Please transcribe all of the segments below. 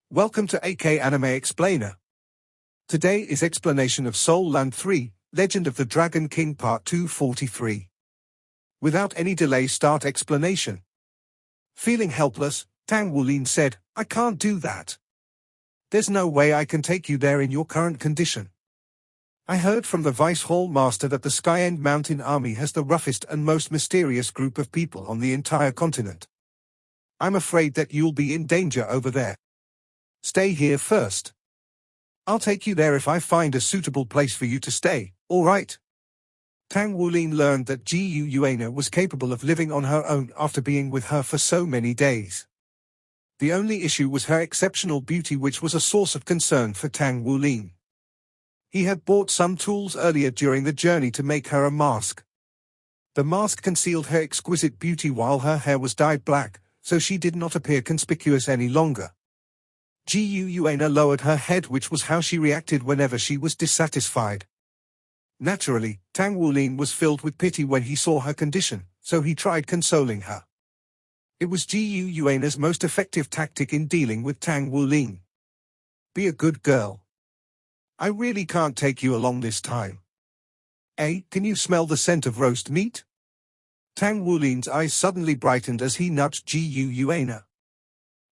Welcome to AK Anime Explainer. Today is explanation of Soul Land 3, Legend of the Dragon King Part 243. Without any delay, start explanation. Feeling helpless, Tang Wulin said, "I can't do that. There's no way I can take you there in your current condition. I heard from the Vice Hall Master that the Skyend Mountain Army has the roughest and most mysterious group of people on the entire continent. I'm afraid that you'll be in danger over there. Stay here first. I'll take you there if I find a suitable place for you to stay, all right?" Tang Wulin learned that Jiu Yuana was capable of living on her own after being with her for so many days. The only issue was her exceptional beauty, which was a source of concern for Tang Wulin. He had bought some tools earlier during the journey to make her a mask. The mask concealed her exquisite beauty while her hair was dyed black, so she did not appear conspicuous any longer. Jiu Yuana lowered her head, which was how she reacted whenever she was dissatisfied. Naturally, Tang Wulin was filled with pity when he saw her condition, so he tried consoling her. It was Jiu Yuana's most effective tactic in dealing with Tang Wulin. "Be a good girl. I really can't take you along this time. Can you smell the scent of roast meat?" Tang Wulin's eyes suddenly brightened as he nudged Jiu Yuana.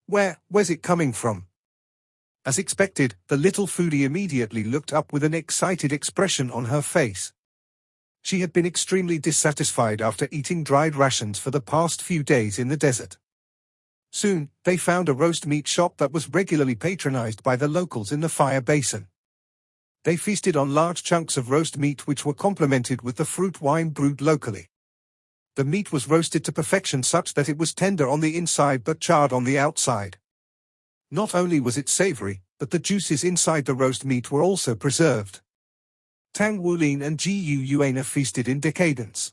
Where's it coming from?" As expected, the little foodie immediately looked up with an excited expression on her face. She had been extremely dissatisfied after eating dried rations for the past few days in the desert. Soon, they found a roast meat shop that was regularly patronized by the locals in the fire basin. They feasted on large chunks of roast meat, which were complemented with the fruit wine brewed locally. The meat was roasted to perfection, such that it was tender on the inside but charred on the outside. Not only was it savory, but the juices inside the roast meat were also preserved. Tang Wulin and Jiu Yuana feasted in decadence.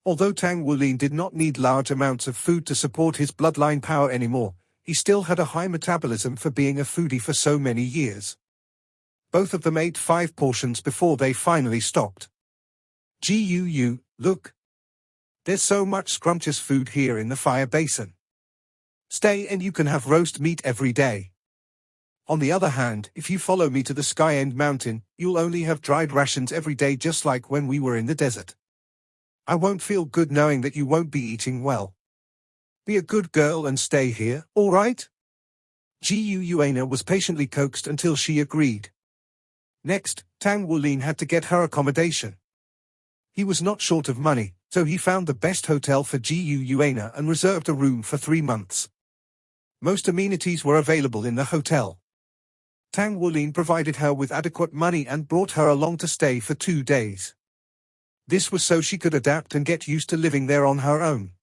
Although Tang Wulin did not need large amounts of food to support his bloodline power anymore, he still had a high metabolism for being a foodie for so many years. Both of them ate 5 portions before they finally stopped. "Jiu, look. There's so much scrumptious food here in the fire basin. Stay and you can have roast meat every day. On the other hand, if you follow me to the Skyend Mountain, you'll only have dried rations every day, just like when we were in the desert. I won't feel good knowing that you won't be eating well. Be a good girl and stay here, all right?" Jiu Yuana was patiently coaxed until she agreed. Next, Tang Wulin had to get her accommodation. He was not short of money, so he found the best hotel for Jiu Yuana and reserved a room for 3 months. Most amenities were available in the hotel. Tang Wulin provided her with adequate money and brought her along to stay for 2 days. This was so she could adapt and get used to living there on her own.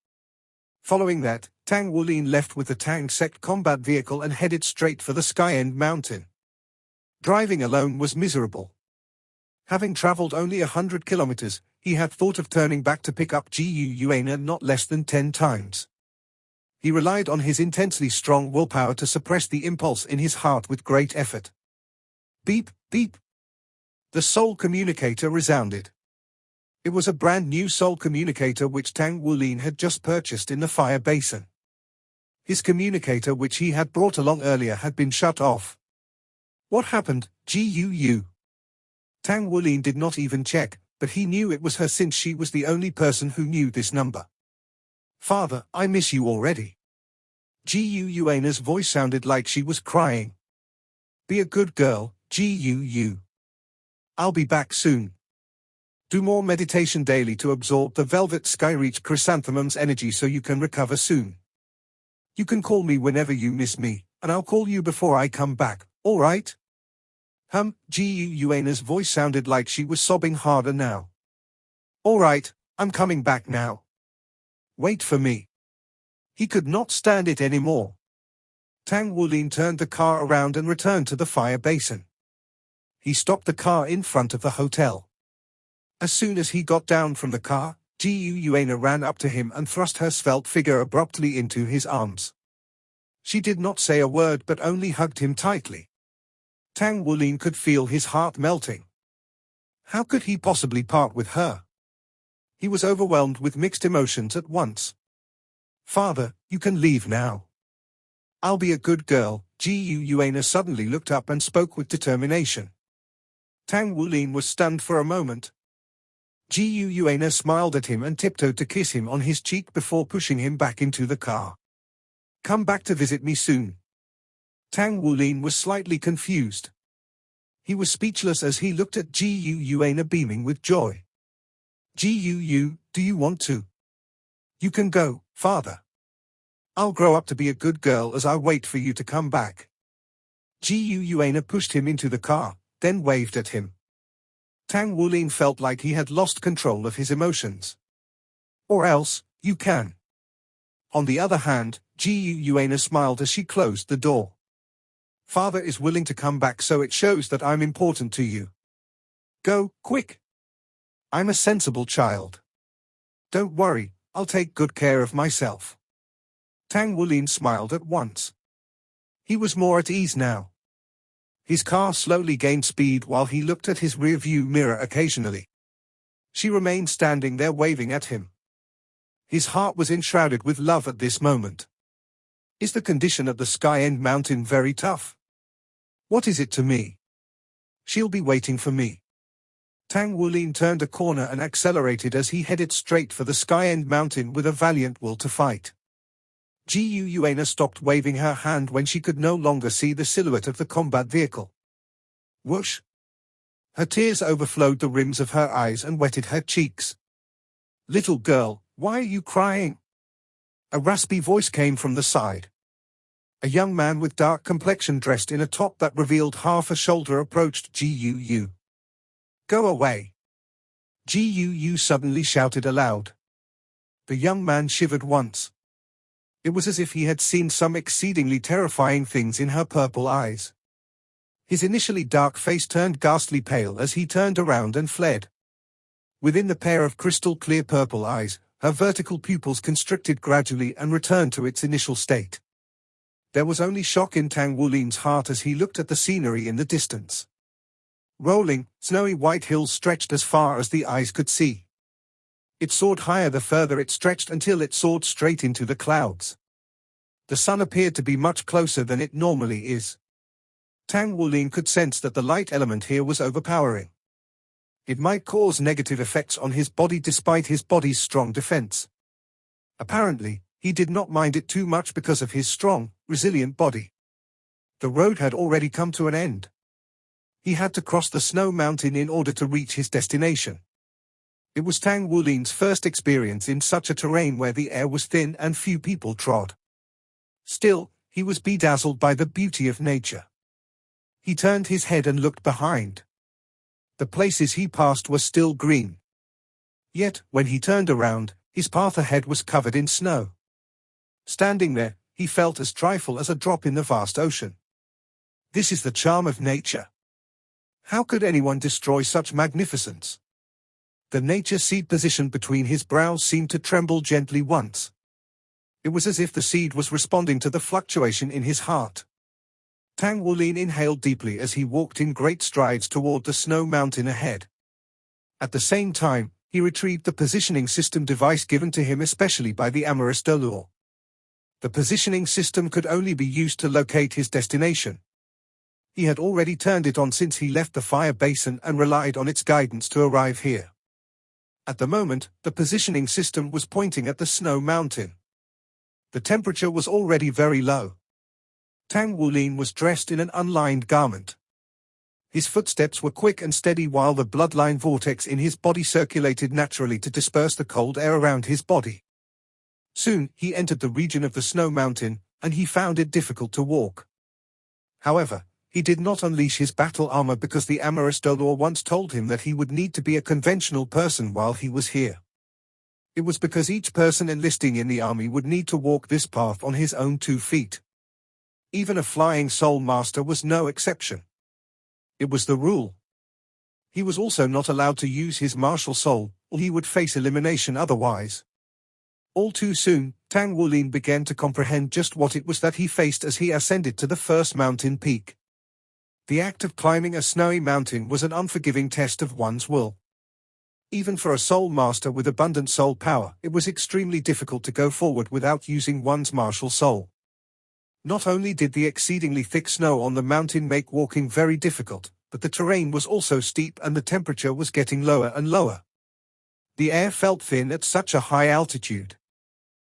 Following that, Tang Wulin left with the Tang sect combat vehicle and headed straight for the Skyend Mountain. Driving alone was miserable. Having traveled only 100 kilometers, he had thought of turning back to pick up Jiu Yuana not less than 10 times. He relied on his intensely strong willpower to suppress the impulse in his heart with great effort. Beep, beep. The soul communicator resounded. It was a brand new soul communicator which Tang Wulin had just purchased in the fire basin. His communicator, which he had brought along earlier, had been shut off. "What happened, Jiu?" Tang Wulin did not even check, but he knew it was her since she was the only person who knew this number. "Father, I miss you already." Jiu Yuana's voice sounded like she was crying. "Be a good girl, Jiu. I'll be back soon. Do more meditation daily to absorb the Velvet Skyreach Chrysanthemum's energy so you can recover soon. You can call me whenever you miss me, and I'll call you before I come back, all right?" Jiu Yuana's voice sounded like she was sobbing harder now. "All right, I'm coming back now. Wait for me." He could not stand it anymore. Tang Wulin turned the car around and returned to the fire basin. He stopped the car in front of the hotel. As soon as he got down from the car, Jiu Yuana ran up to him and thrust her svelte figure abruptly into his arms. She did not say a word but only hugged him tightly. Tang Wulin could feel his heart melting. How could he possibly part with her? He was overwhelmed with mixed emotions at once. "Father, you can leave now. I'll be a good girl. Gu Yuana suddenly looked up and spoke with determination. Tang Wulin was stunned for a moment. Gu Yuana smiled at him and tiptoed to kiss him on his cheek before pushing him back into the car. Come back to visit me soon. Tang Wulin was slightly confused. He was speechless as he looked at Gu Yuana beaming with joy. Gu, do you want to? You can go, father. I'll grow up to be a good girl as I wait for you to come back. Gu Yuana pushed him into the car, then waved at him. Tang Wulin felt like he had lost control of his emotions. Or else, you can. On the other hand, Gu Yuana smiled as she closed the door. Father is willing to come back, so it shows that I'm important to you. Go, quick. I'm a sensible child. Don't worry, I'll take good care of myself. Tang Wulin smiled at once. He was more at ease now. His car slowly gained speed while he looked at his rearview mirror occasionally. She remained standing there waving at him. His heart was enshrouded with love at this moment. Is the condition at the Sky End Mountain very tough? What is it to me? She'll be waiting for me. Tang Wulin turned a corner and accelerated as he headed straight for the Sky End Mountain with a valiant will to fight. Gu Yuana stopped waving her hand when she could no longer see the silhouette of the combat vehicle. Whoosh! Her tears overflowed the rims of her eyes and wetted her cheeks. Little girl, why are you crying? A raspy voice came from the side. A young man with dark complexion dressed in a top that revealed half a shoulder approached Gu. Go away! Gu suddenly shouted aloud. The young man shivered once. It was as if he had seen some exceedingly terrifying things in her purple eyes. His initially dark face turned ghastly pale as he turned around and fled. Within the pair of crystal-clear purple eyes, her vertical pupils constricted gradually and returned to its initial state. There was only shock in Tang Wulin's heart as he looked at the scenery in the distance. Rolling, snowy white hills stretched as far as the eyes could see. It soared higher the further it stretched until it soared straight into the clouds. The sun appeared to be much closer than it normally is. Tang Wulin could sense that the light element here was overpowering. It might cause negative effects on his body despite his body's strong defense. Apparently, he did not mind it too much because of his strong, resilient body. The road had already come to an end. He had to cross the snow mountain in order to reach his destination. It was Tang Wulin's first experience in such a terrain where the air was thin and few people trod. Still, he was bedazzled by the beauty of nature. He turned his head and looked behind. The places he passed were still green. Yet, when he turned around, his path ahead was covered in snow. Standing there, he felt as trifle as a drop in the vast ocean. This is the charm of nature. How could anyone destroy such magnificence? The nature seed positioned between his brows seemed to tremble gently once. It was as if the seed was responding to the fluctuation in his heart. Tang Wulin inhaled deeply as he walked in great strides toward the snow mountain ahead. At the same time, he retrieved the positioning system device given to him especially by the Amarys Dolor. The positioning system could only be used to locate his destination. He had already turned it on since he left the fire basin and relied on its guidance to arrive here. At the moment, the positioning system was pointing at the snow mountain. The temperature was already very low. Tang Wulin was dressed in an unlined garment. His footsteps were quick and steady while the bloodline vortex in his body circulated naturally to disperse the cold air around his body. Soon, he entered the region of the snow mountain, and he found it difficult to walk. However, he did not unleash his battle armor because the Amarys Dolor once told him that he would need to be a conventional person while he was here. It was because each person enlisting in the army would need to walk this path on his own 2 feet. Even a flying soul master was no exception. It was the rule. He was also not allowed to use his martial soul, or he would face elimination otherwise. All too soon, Tang Wulin began to comprehend just what it was that he faced as he ascended to the first mountain peak. The act of climbing a snowy mountain was an unforgiving test of one's will. Even for a soul master with abundant soul power, it was extremely difficult to go forward without using one's martial soul. Not only did the exceedingly thick snow on the mountain make walking very difficult, but the terrain was also steep and the temperature was getting lower and lower. The air felt thin at such a high altitude.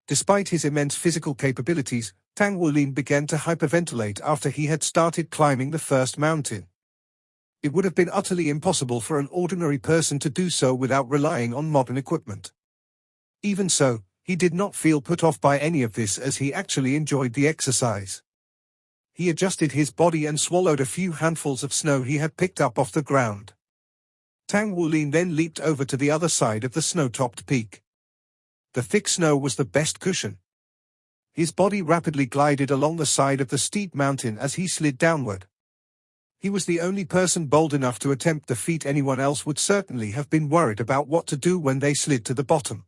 Despite his immense physical capabilities, Tang Wulin began to hyperventilate after he had started climbing the first mountain. It would have been utterly impossible for an ordinary person to do so without relying on modern equipment. Even so, he did not feel put off by any of this as he actually enjoyed the exercise. He adjusted his body and swallowed a few handfuls of snow he had picked up off the ground. Tang Wulin then leaped over to the other side of the snow-topped peak. The thick snow was the best cushion. His body rapidly glided along the side of the steep mountain as he slid downward. He was the only person bold enough to attempt the feat. Anyone else would certainly have been worried about what to do when they slid to the bottom.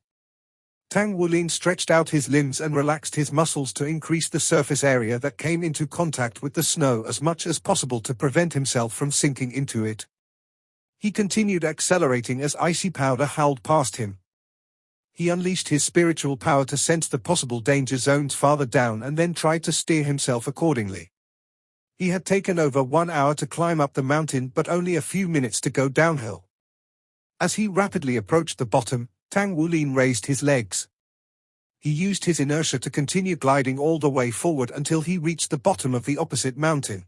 Tang Wulin stretched out his limbs and relaxed his muscles to increase the surface area that came into contact with the snow as much as possible to prevent himself from sinking into it. He continued accelerating as icy powder howled past him. He unleashed his spiritual power to sense the possible danger zones farther down and then tried to steer himself accordingly. He had taken over 1 hour to climb up the mountain but only a few minutes to go downhill. As he rapidly approached the bottom, Tang Wulin raised his legs. He used his inertia to continue gliding all the way forward until he reached the bottom of the opposite mountain.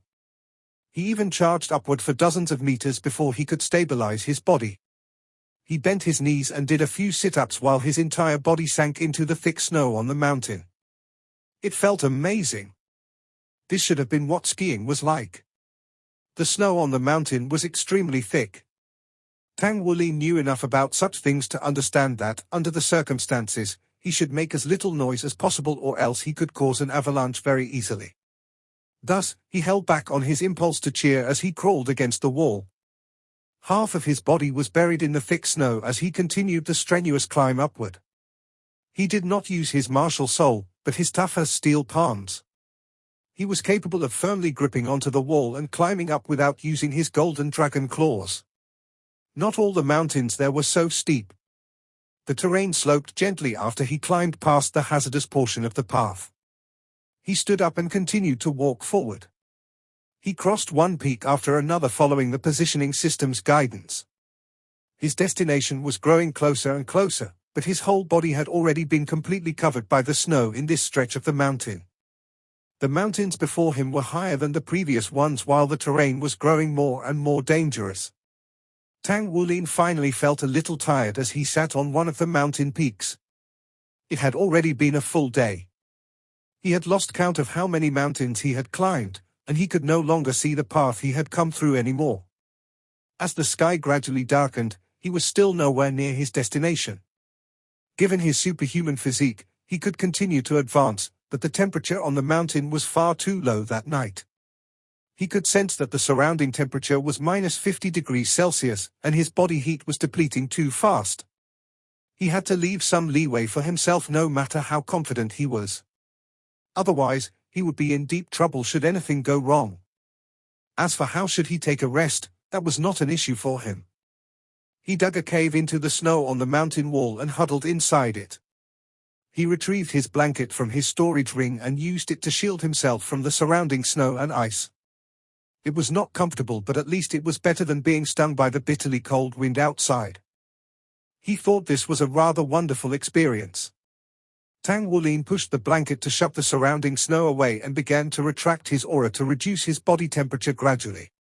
He even charged upward for dozens of meters before he could stabilize his body. He bent his knees and did a few sit-ups while his entire body sank into the thick snow on the mountain. It felt amazing. This should have been what skiing was like. The snow on the mountain was extremely thick. Tang Wulin knew enough about such things to understand that, under the circumstances, he should make as little noise as possible or else he could cause an avalanche very easily. Thus, he held back on his impulse to cheer as he crawled against the wall. Half of his body was buried in the thick snow as he continued the strenuous climb upward. He did not use his martial soul, but his tough as steel palms. He was capable of firmly gripping onto the wall and climbing up without using his golden dragon claws. Not all the mountains there were so steep. The terrain sloped gently after he climbed past the hazardous portion of the path. He stood up and continued to walk forward. He crossed one peak after another following the positioning system's guidance. His destination was growing closer and closer, but his whole body had already been completely covered by the snow in this stretch of the mountain. The mountains before him were higher than the previous ones while the terrain was growing more and more dangerous. Tang Wulin finally felt a little tired as he sat on one of the mountain peaks. It had already been a full day. He had lost count of how many mountains he had climbed, and he could no longer see the path he had come through anymore. As the sky gradually darkened, he was still nowhere near his destination. Given his superhuman physique, he could continue to advance, but the temperature on the mountain was far too low that night. He could sense that the surrounding temperature was -50°C, and his body heat was depleting too fast. He had to leave some leeway for himself no matter how confident he was. Otherwise, he would be in deep trouble should anything go wrong. As for how should he take a rest, that was not an issue for him. He dug a cave into the snow on the mountain wall and huddled inside it. He retrieved his blanket from his storage ring and used it to shield himself from the surrounding snow and ice. It was not comfortable, but at least it was better than being stung by the bitterly cold wind outside. He thought this was a rather wonderful experience. Tang Wulin pushed the blanket to shove the surrounding snow away and began to retract his aura to reduce his body temperature gradually.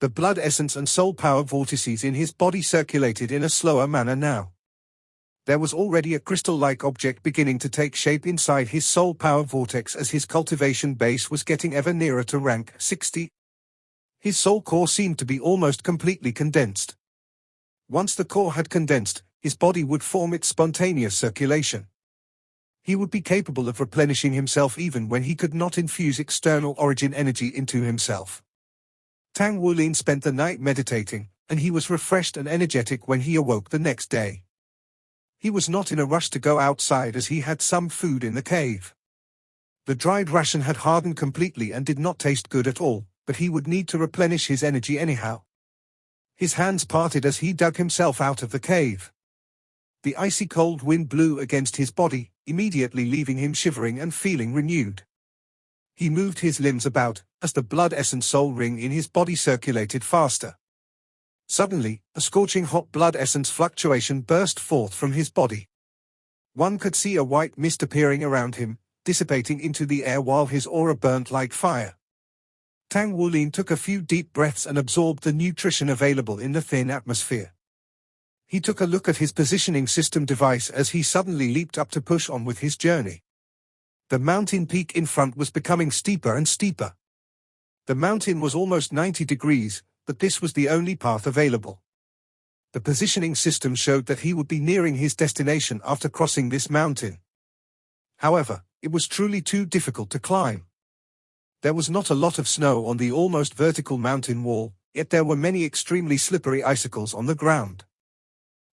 The blood essence and soul power vortices in his body circulated in a slower manner now. There was already a crystal-like object beginning to take shape inside his soul power vortex as his cultivation base was getting ever nearer to rank 60. His soul core seemed to be almost completely condensed. Once the core had condensed, his body would form its spontaneous circulation. He would be capable of replenishing himself even when he could not infuse external origin energy into himself. Tang Wulin spent the night meditating, and he was refreshed and energetic when he awoke the next day. He was not in a rush to go outside as he had some food in the cave. The dried ration had hardened completely and did not taste good at all, but he would need to replenish his energy anyhow. His hands parted as he dug himself out of the cave. The icy cold wind blew against his body, immediately leaving him shivering and feeling renewed. He moved his limbs about, as the blood essence soul ring in his body circulated faster. Suddenly, a scorching hot blood essence fluctuation burst forth from his body. One could see a white mist appearing around him, dissipating into the air while his aura burnt like fire. Tang Wulin took a few deep breaths and absorbed the nutrition available in the thin atmosphere. He took a look at his positioning system device as he suddenly leaped up to push on with his journey. The mountain peak in front was becoming steeper and steeper. The mountain was almost 90 degrees, but this was the only path available. The positioning system showed that he would be nearing his destination after crossing this mountain. However, it was truly too difficult to climb. There was not a lot of snow on the almost vertical mountain wall, yet there were many extremely slippery icicles on the ground.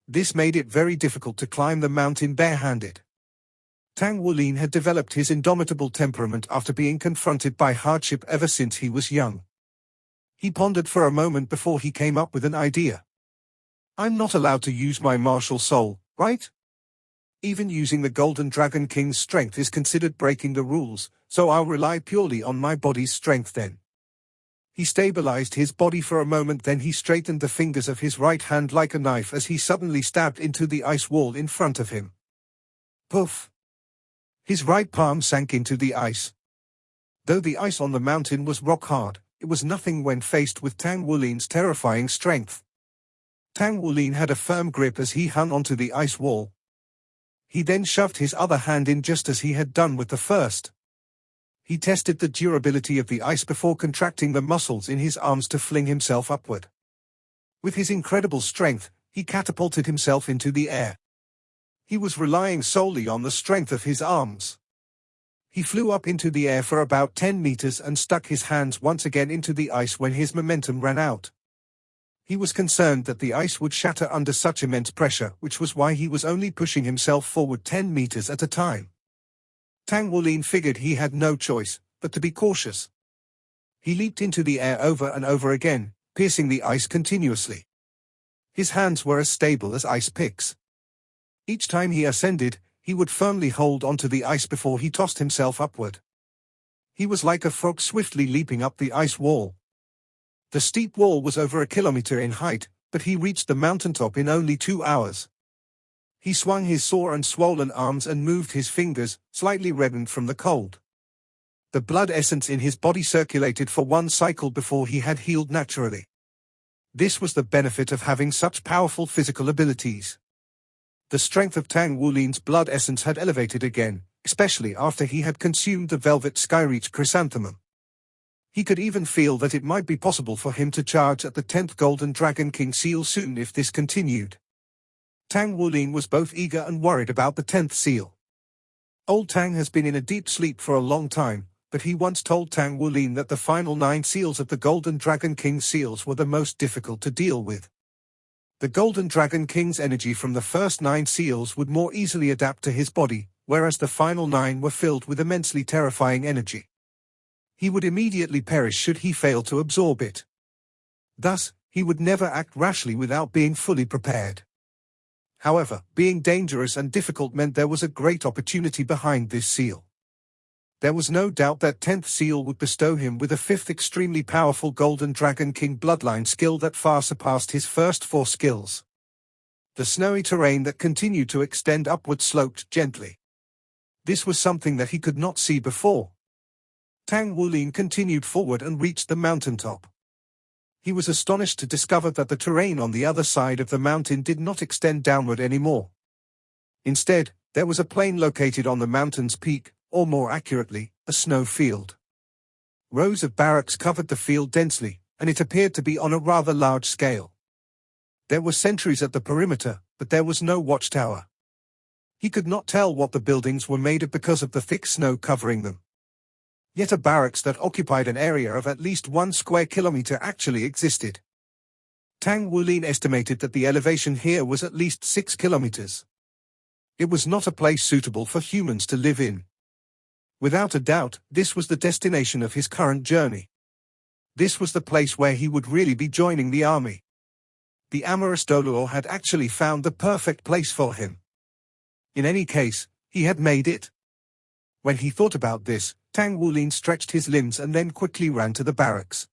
This made it very difficult to climb the mountain barehanded. Tang Wulin had developed his indomitable temperament after being confronted by hardship ever since he was young. He pondered for a moment before he came up with an idea. I'm not allowed to use my martial soul, right? Even using the Golden Dragon King's strength is considered breaking the rules, so I'll rely purely on my body's strength then. He stabilized his body for a moment, then he straightened the fingers of his right hand like a knife as he suddenly stabbed into the ice wall in front of him. Poof! His right palm sank into the ice. Though the ice on the mountain was rock hard, it was nothing when faced with Tang Wulin's terrifying strength. Tang Wulin had a firm grip as he hung onto the ice wall. He then shoved his other hand in just as he had done with the first. He tested the durability of the ice before contracting the muscles in his arms to fling himself upward. With his incredible strength, he catapulted himself into the air. He was relying solely on the strength of his arms. He flew up into the air for about 10 meters and stuck his hands once again into the ice when his momentum ran out. He was concerned that the ice would shatter under such immense pressure, which was why he was only pushing himself forward 10 meters at a time. Tang Wulin figured he had no choice but to be cautious. He leaped into the air over and over again, piercing the ice continuously. His hands were as stable as ice picks. Each time he ascended, he would firmly hold onto the ice before he tossed himself upward. He was like a frog swiftly leaping up the ice wall. The steep wall was over 1 kilometer in height, but he reached the mountaintop in only 2 hours. He swung his sore and swollen arms and moved his fingers, slightly reddened from the cold. The blood essence in his body circulated for one cycle before he had healed naturally. This was the benefit of having such powerful physical abilities. The strength of Tang Wulin's blood essence had elevated again, especially after he had consumed the velvet skyreach chrysanthemum. He could even feel that it might be possible for him to charge at the 10th Golden Dragon King seal soon if this continued. Tang Wulin was both eager and worried about the 10th seal. Old Tang has been in a deep sleep for a long time, but he once told Tang Wulin that the final 9 seals of the Golden Dragon King seals were the most difficult to deal with. The Golden Dragon King's energy from the first 9 seals would more easily adapt to his body, whereas the final 9 were filled with immensely terrifying energy. He would immediately perish should he fail to absorb it. Thus, he would never act rashly without being fully prepared. However, being dangerous and difficult meant there was a great opportunity behind this seal. There was no doubt that 10th seal would bestow him with a 5th extremely powerful Golden Dragon King bloodline skill that far surpassed his first 4 skills. The snowy terrain that continued to extend upward sloped gently. This was something that he could not see before. Tang Wulin continued forward and reached the mountaintop. He was astonished to discover that the terrain on the other side of the mountain did not extend downward anymore. Instead, there was a plain located on the mountain's peak, or more accurately, a snow field. Rows of barracks covered the field densely, and it appeared to be on a rather large scale. There were sentries at the perimeter, but there was no watchtower. He could not tell what the buildings were made of because of the thick snow covering them. Yet a barracks that occupied an area of at least 1 square kilometer actually existed. Tang Wulin estimated that the elevation here was at least 6 kilometers. It was not a place suitable for humans to live in. Without a doubt, this was the destination of his current journey. This was the place where he would really be joining the army. The Amorous Dolor had actually found the perfect place for him. In any case, he had made it. When he thought about this, Tang Wulin stretched his limbs and then quickly ran to the barracks.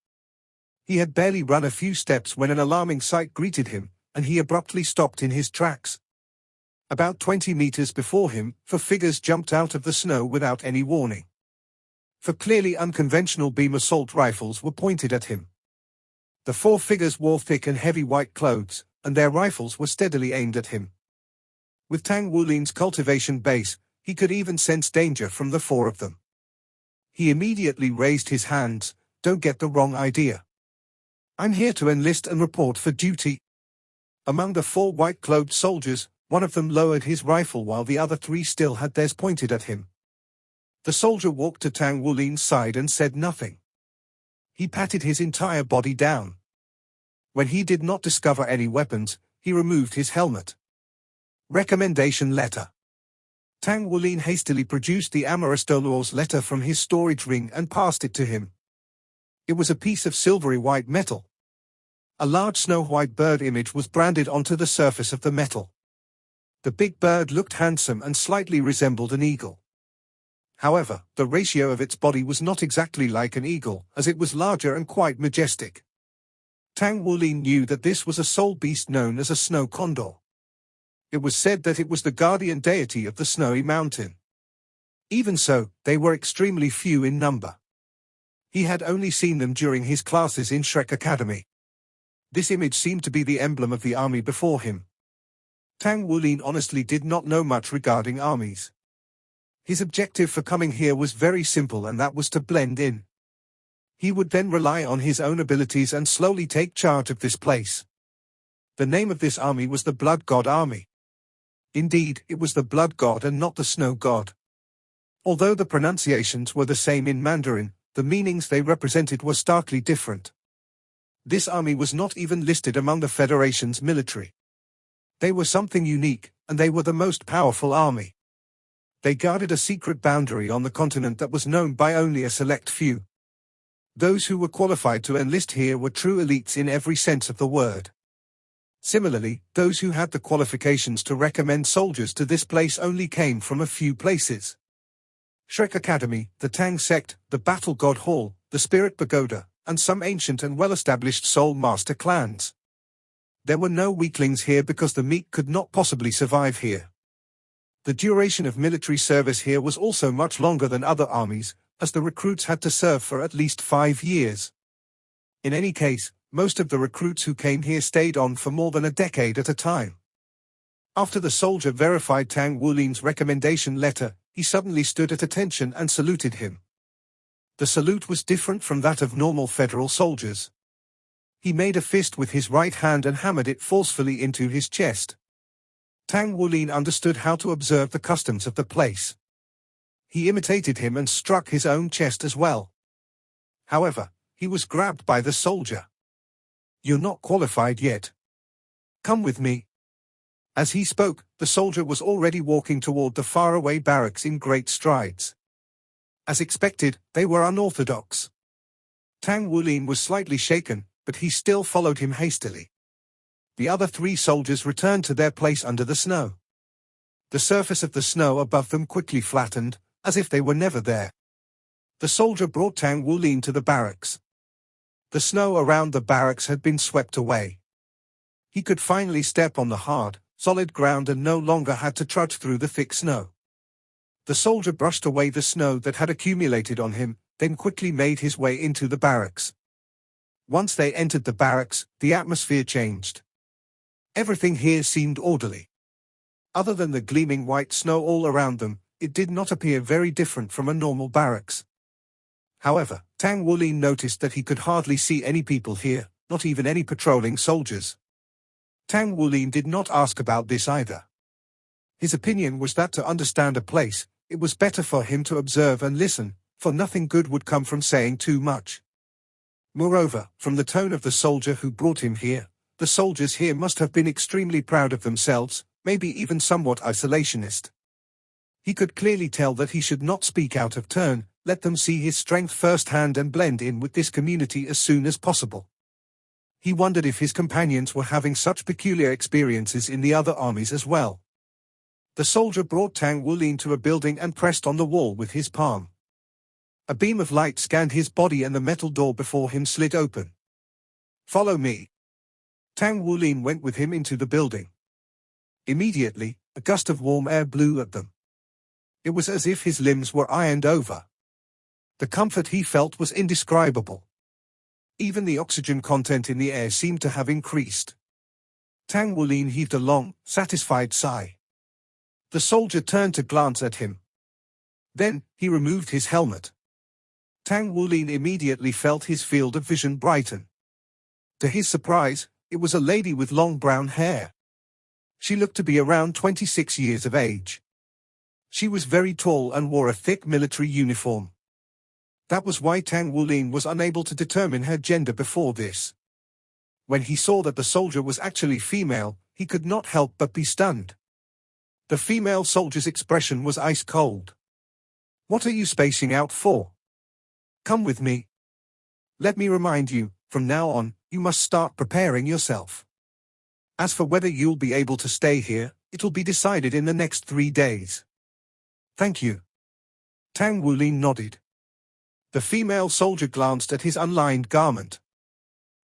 He had barely run a few steps when an alarming sight greeted him, and he abruptly stopped in his tracks. About 20 meters before him, 4 figures jumped out of the snow without any warning. 4 clearly unconventional beam assault rifles were pointed at him. The 4 figures wore thick and heavy white clothes, and their rifles were steadily aimed at him. With Tang Wulin's cultivation base, he could even sense danger from the 4 of them. He immediately raised his hands. Don't get the wrong idea. I'm here to enlist and report for duty. Among the 4 white-clothed soldiers, one of them lowered his rifle while the other 3 still had theirs pointed at him. The soldier walked to Tang Wulin's side and said nothing. He patted his entire body down. When he did not discover any weapons, he removed his helmet. Recommendation letter. Tang Wulin hastily produced the Amaristolore's letter from his storage ring and passed it to him. It was a piece of silvery white metal. A large snow-white bird image was branded onto the surface of the metal. The big bird looked handsome and slightly resembled an eagle. However, the ratio of its body was not exactly like an eagle, as it was larger and quite majestic. Tang Wulin knew that this was a soul beast known as a snow condor. It was said that it was the guardian deity of the snowy mountain. Even so, they were extremely few in number. He had only seen them during his classes in Shrek Academy. This image seemed to be the emblem of the army before him. Tang Wulin honestly did not know much regarding armies. His objective for coming here was very simple, and that was to blend in. He would then rely on his own abilities and slowly take charge of this place. The name of this army was the Blood God Army. Indeed, it was the Blood God and not the Snow God. Although the pronunciations were the same in Mandarin, the meanings they represented were starkly different. This army was not even listed among the Federation's military. They were something unique, and they were the most powerful army. They guarded a secret boundary on the continent that was known by only a select few. Those who were qualified to enlist here were true elites in every sense of the word. Similarly, those who had the qualifications to recommend soldiers to this place only came from a few places. Shrek Academy, the Tang Sect, the Battle God Hall, the Spirit Pagoda, and some ancient and well-established Soul Master clans. There were no weaklings here because the meek could not possibly survive here. The duration of military service here was also much longer than other armies, as the recruits had to serve for at least 5 years. In any case, most of the recruits who came here stayed on for more than a decade at a time. After the soldier verified Tang Wulin's recommendation letter, he suddenly stood at attention and saluted him. The salute was different from that of normal federal soldiers. He made a fist with his right hand and hammered it forcefully into his chest. Tang Wulin understood how to observe the customs of the place. He imitated him and struck his own chest as well. However, he was grabbed by the soldier. "You're not qualified yet. Come with me." As he spoke, the soldier was already walking toward the faraway barracks in great strides. As expected, they were unorthodox. Tang Wulin was slightly shaken, but he still followed him hastily. The other 3 soldiers returned to their place under the snow. The surface of the snow above them quickly flattened, as if they were never there. The soldier brought Tang Wulin to the barracks. The snow around the barracks had been swept away. He could finally step on the hard, solid ground and no longer had to trudge through the thick snow. The soldier brushed away the snow that had accumulated on him, then quickly made his way into the barracks. Once they entered the barracks, the atmosphere changed. Everything here seemed orderly. Other than the gleaming white snow all around them, it did not appear very different from a normal barracks. However, Tang Wulin noticed that he could hardly see any people here, not even any patrolling soldiers. Tang Wulin did not ask about this either. His opinion was that to understand a place, it was better for him to observe and listen, for nothing good would come from saying too much. Moreover, from the tone of the soldier who brought him here, the soldiers here must have been extremely proud of themselves, maybe even somewhat isolationist. He could clearly tell that he should not speak out of turn, let them see his strength firsthand and blend in with this community as soon as possible. He wondered if his companions were having such peculiar experiences in the other armies as well. The soldier brought Tang Wulin to a building and pressed on the wall with his palm. A beam of light scanned his body and the metal door before him slid open. "Follow me." Tang Wulin went with him into the building. Immediately, a gust of warm air blew at them. It was as if his limbs were ironed over. The comfort he felt was indescribable. Even the oxygen content in the air seemed to have increased. Tang Wulin heaved a long, satisfied sigh. The soldier turned to glance at him. Then, he removed his helmet. Tang Wulin immediately felt his field of vision brighten. To his surprise, it was a lady with long brown hair. She looked to be around 26 years of age. She was very tall and wore a thick military uniform. That was why Tang Wulin was unable to determine her gender before this. When he saw that the soldier was actually female, he could not help but be stunned. The female soldier's expression was ice cold. "What are you spacing out for? Come with me. Let me remind you, from now on, you must start preparing yourself. As for whether you'll be able to stay here, it'll be decided in the next 3 days." "Thank you." Tang Wulin nodded. The female soldier glanced at his unlined garment.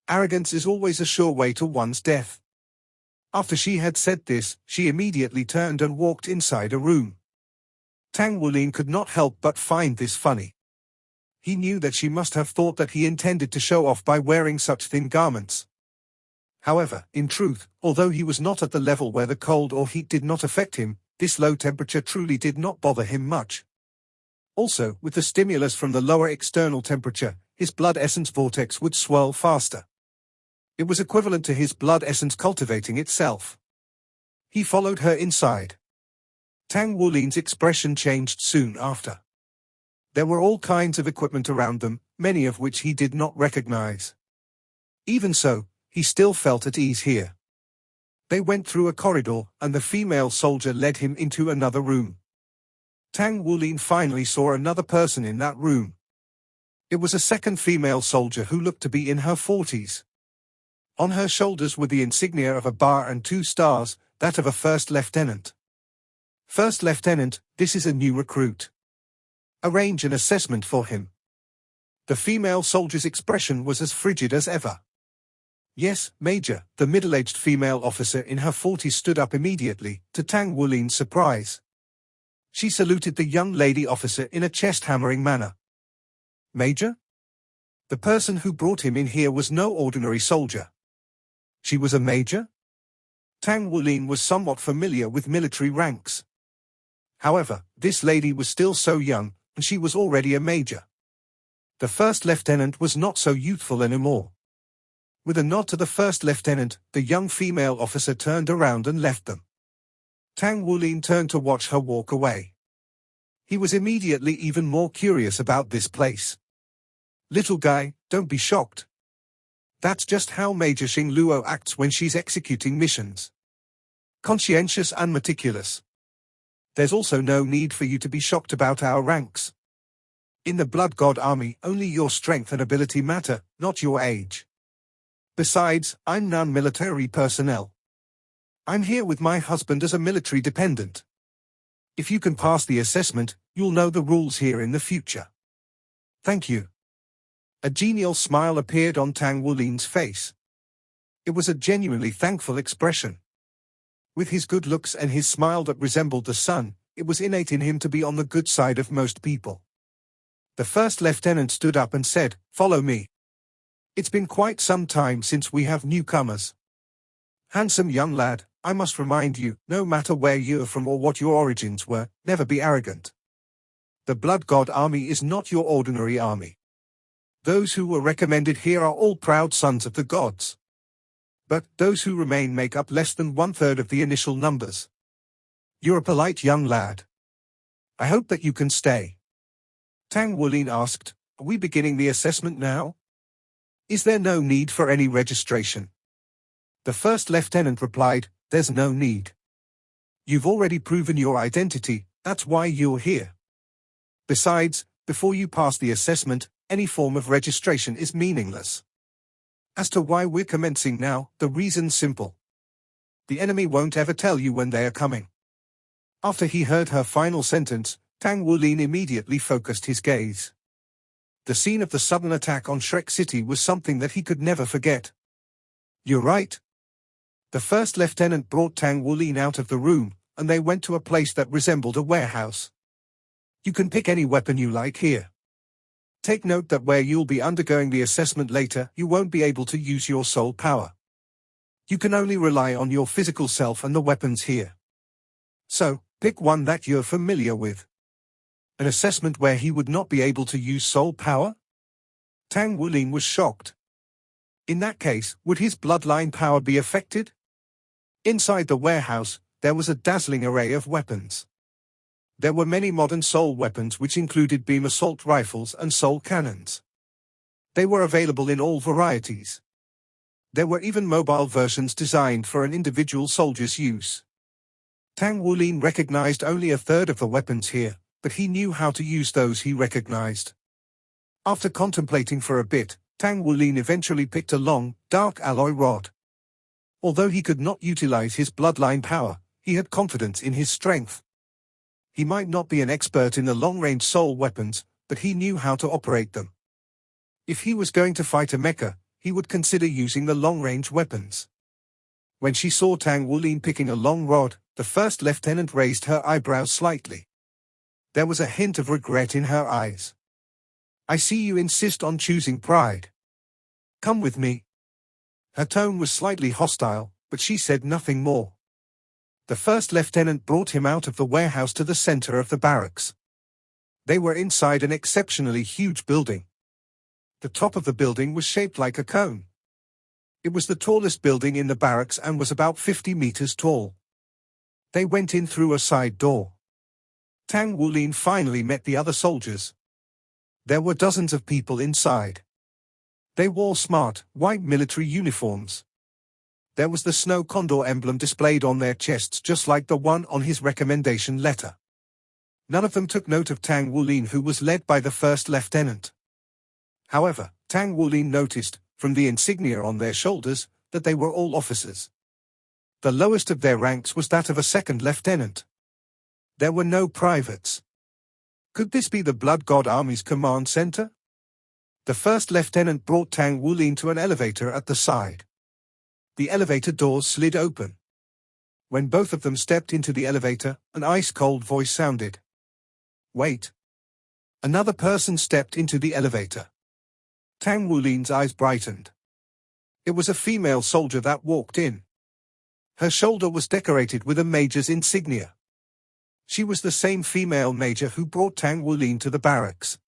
Arrogance is always a sure way to one's death. After she had said this, she immediately turned and walked inside a room. Tang Wulin could not help but find this funny. He knew that she must have thought that he intended to show off by wearing such thin garments. However, in truth, although he was not at the level where the cold or heat did not affect him, this low temperature truly did not bother him much. Also, with the stimulus from the lower external temperature, his blood essence vortex would swirl faster. It was equivalent to his blood essence cultivating itself. He followed her inside. Tang Wulin's expression changed soon after. There were all kinds of equipment around them, many of which he did not recognize. Even so, he still felt at ease here. They went through a corridor, and the female soldier led him into another room. Tang Wulin finally saw another person in that room. It was a second female soldier who looked to be in her 40s. On her shoulders were the insignia of a bar and 2 stars, that of a first lieutenant. "First lieutenant, this is a new recruit. Arrange an assessment for him." The female soldier's expression was as frigid as ever. "Yes, Major," the middle-aged female officer in her 40s stood up immediately, to Tang Wulin's surprise. She saluted the young lady officer in a chest-hammering manner. "Major?" The person who brought him in here was no ordinary soldier. She was a major? Tang Wulin was somewhat familiar with military ranks. However, this lady was still so young, and she was already a major. The first lieutenant was not so youthful anymore. With a nod to the first lieutenant, the young female officer turned around and left them. Tang Wulin turned to watch her walk away. He was immediately even more curious about this place. "Little guy, don't be shocked. That's just how Major Xing Luo acts when she's executing missions. Conscientious and meticulous. There's also no need for you to be shocked about our ranks. In the Blood God Army, only your strength and ability matter, not your age. Besides, I'm non-military personnel. I'm here with my husband as a military dependent. If you can pass the assessment, you'll know the rules here in the future. Thank you." A genial smile appeared on Tang Wulin's face. It was a genuinely thankful expression. With his good looks and his smile that resembled the sun, it was innate in him to be on the good side of most people. The first lieutenant stood up and said, "Follow me. It's been quite some time since we have newcomers. Handsome young lad, I must remind you, no matter where you're from or what your origins were, never be arrogant. The Blood God Army is not your ordinary army. Those who were recommended here are all proud sons of the gods. But those who remain make up less than 1/3 of the initial numbers. You're a polite young lad. I hope that you can stay." Tang Wulin asked, "Are we beginning the assessment now? Is there no need for any registration?" The first lieutenant replied, "There's no need. You've already proven your identity, that's why you're here. Besides, before you pass the assessment, any form of registration is meaningless. As to why we're commencing now, the reason's simple. The enemy won't ever tell you when they are coming. After he heard her final sentence, Tang Wulin immediately focused his gaze. The scene of the sudden attack on Shrek City was something that he could never forget. "You're right." The first lieutenant brought Tang Wulin out of the room, and they went to a place that resembled a warehouse. "You can pick any weapon you like here. Take note that where you'll be undergoing the assessment later, you won't be able to use your soul power. You can only rely on your physical self and the weapons here. So, pick one that you're familiar with." An assessment where he would not be able to use soul power? Tang Wulin was shocked. In that case, would his bloodline power be affected? Inside the warehouse, there was a dazzling array of weapons. There were many modern soul weapons which included beam assault rifles and soul cannons. They were available in all varieties. There were even mobile versions designed for an individual soldier's use. Tang Wulin recognized only a third of the weapons here, but he knew how to use those he recognized. After contemplating for a bit, Tang Wulin eventually picked a long, dark alloy rod. Although he could not utilize his bloodline power, he had confidence in his strength. He might not be an expert in the long-range soul weapons, but he knew how to operate them. If he was going to fight a mecha, he would consider using the long-range weapons. When she saw Tang Wulin picking a long rod, the first lieutenant raised her eyebrows slightly. There was a hint of regret in her eyes. "I see you insist on choosing pride. Come with me." Her tone was slightly hostile, but she said nothing more. The first lieutenant brought him out of the warehouse to the center of the barracks. They were inside an exceptionally huge building. The top of the building was shaped like a cone. It was the tallest building in the barracks and was about 50 meters tall. They went in through a side door. Tang Wulin finally met the other soldiers. There were dozens of people inside. They wore smart, white military uniforms. There was the snow condor emblem displayed on their chests just like the one on his recommendation letter. None of them took note of Tang Wulin, who was led by the first lieutenant. However, Tang Wulin noticed, from the insignia on their shoulders, that they were all officers. The lowest of their ranks was that of a second lieutenant. There were no privates. Could this be the Blood God Army's command center? The first lieutenant brought Tang Wulin to an elevator at the side. The elevator doors slid open. When both of them stepped into the elevator, an ice-cold voice sounded. "Wait." Another person stepped into the elevator. Tang Wulin's eyes brightened. It was a female soldier that walked in. Her shoulder was decorated with a major's insignia. She was the same female major who brought Tang Wulin to the barracks.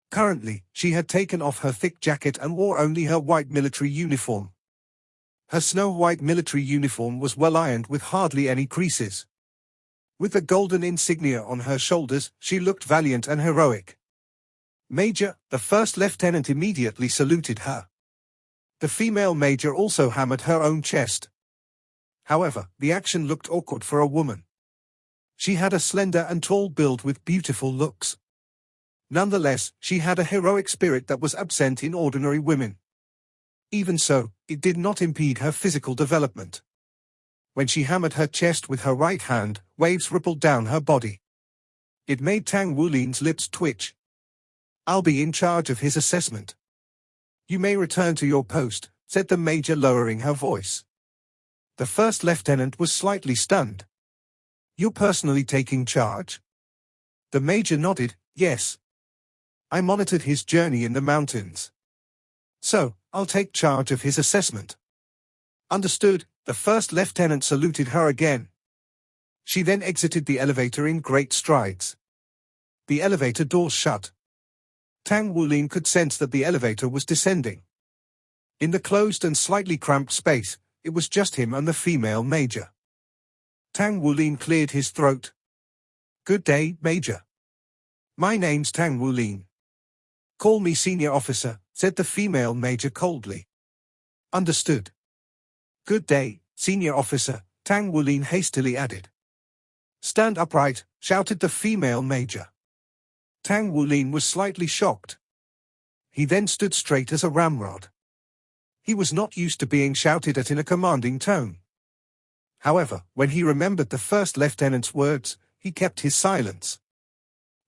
Currently, she had taken off her thick jacket and wore only her white military uniform. Her snow-white military uniform was well ironed with hardly any creases. With the golden insignia on her shoulders, she looked valiant and heroic. "Major," the first lieutenant immediately saluted her. The female major also hammered her own chest. However, the action looked awkward for a woman. She had a slender and tall build with beautiful looks. Nonetheless, she had a heroic spirit that was absent in ordinary women. Even so, it did not impede her physical development. When she hammered her chest with her right hand, waves rippled down her body. It made Tang Wulin's lips twitch. "I'll be in charge of his assessment. You may return to your post," said the major, lowering her voice. The first lieutenant was slightly stunned. "You're personally taking charge?" The major nodded. "Yes. I monitored his journey in the mountains. So, I'll take charge of his assessment." "Understood." The first lieutenant saluted her again. She then exited the elevator in great strides. The elevator doors shut. Tang Wulin could sense that the elevator was descending. In the closed and slightly cramped space, it was just him and the female major. Tang Wulin cleared his throat. "Good day, Major. My name's Tang Wulin." "Call me senior officer," said the female major coldly. "Understood." "Good day, senior officer," Tang Wulin hastily added. "Stand upright," shouted the female major. Tang Wulin was slightly shocked. He then stood straight as a ramrod. He was not used to being shouted at in a commanding tone. However, when he remembered the first lieutenant's words, he kept his silence.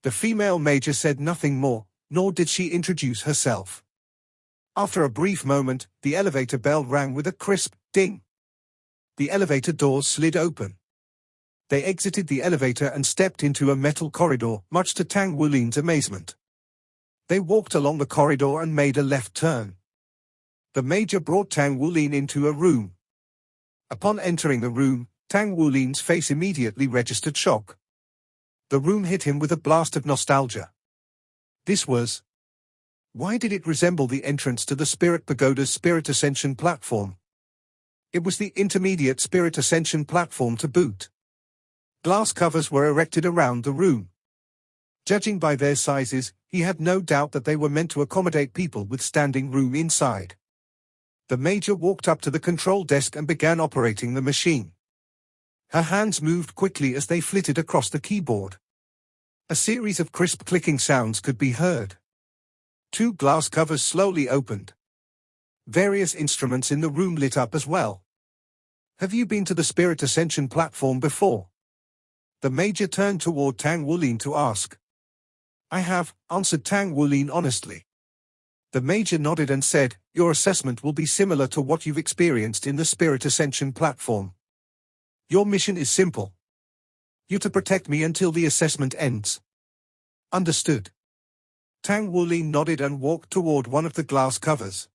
The female major said nothing more, nor did she introduce herself. After a brief moment, the elevator bell rang with a crisp ding. The elevator doors slid open. They exited the elevator and stepped into a metal corridor, much to Tang Wulin's amazement. They walked along the corridor and made a left turn. The major brought Tang Wulin into a room. Upon entering the room, Tang Wulin's face immediately registered shock. The room hit him with a blast of nostalgia. This was... Why did it resemble the entrance to the Spirit Pagoda's Spirit Ascension platform? It was the intermediate Spirit Ascension platform to boot. Glass covers were erected around the room. Judging by their sizes, he had no doubt that they were meant to accommodate people with standing room inside. The major walked up to the control desk and began operating the machine. Her hands moved quickly as they flitted across the keyboard. A series of crisp clicking sounds could be heard. 2 glass covers slowly opened. Various instruments in the room lit up as well. Have you been to the Spirit Ascension platform before? The major turned toward Tang Wulin to ask. I have, answered Tang Wulin honestly. The major nodded and said, your assessment will be similar to what you've experienced in the Spirit Ascension platform. Your mission is simple. You're to protect me until the assessment ends. Understood. Tang Wulin nodded and walked toward one of the glass covers.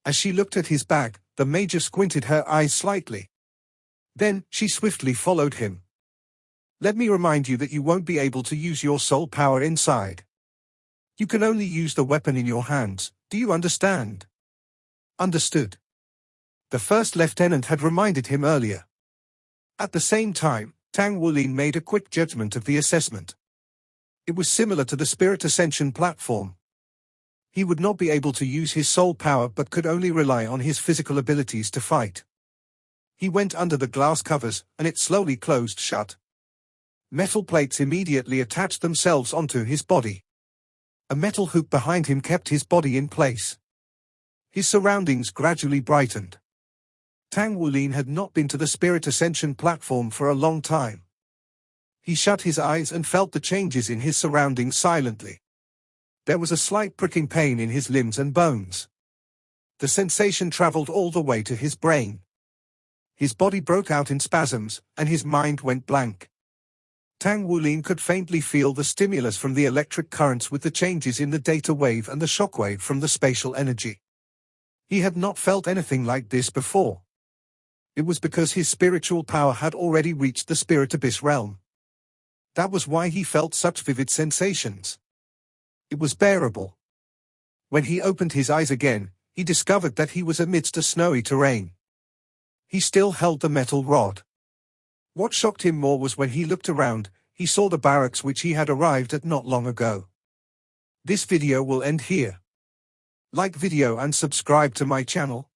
As she looked at his back, the major squinted her eyes slightly. Then, she swiftly followed him. Let me remind you that you won't be able to use your soul power inside. You can only use the weapon in your hands, do you understand? Understood. The first lieutenant had reminded him earlier. At the same time, Tang Wulin made a quick judgment of the assessment. It was similar to the Spirit Ascension platform. He would not be able to use his soul power but could only rely on his physical abilities to fight. He went under the glass covers, and it slowly closed shut. Metal plates immediately attached themselves onto his body. A metal hoop behind him kept his body in place. His surroundings gradually brightened. Tang Wulin had not been to the Spirit Ascension platform for a long time. He shut his eyes and felt the changes in his surroundings silently. There was a slight pricking pain in his limbs and bones. The sensation traveled all the way to his brain. His body broke out in spasms, and his mind went blank. Tang Wulin could faintly feel the stimulus from the electric currents with the changes in the data wave and the shockwave from the spatial energy. He had not felt anything like this before. It was because his spiritual power had already reached the Spirit Abyss realm. That was why he felt such vivid sensations. It was bearable. When he opened his eyes again, he discovered that he was amidst a snowy terrain. He still held the metal rod. What shocked him more was when he looked around, he saw the barracks which he had arrived at not long ago. This video will end here. Like video and subscribe to my channel.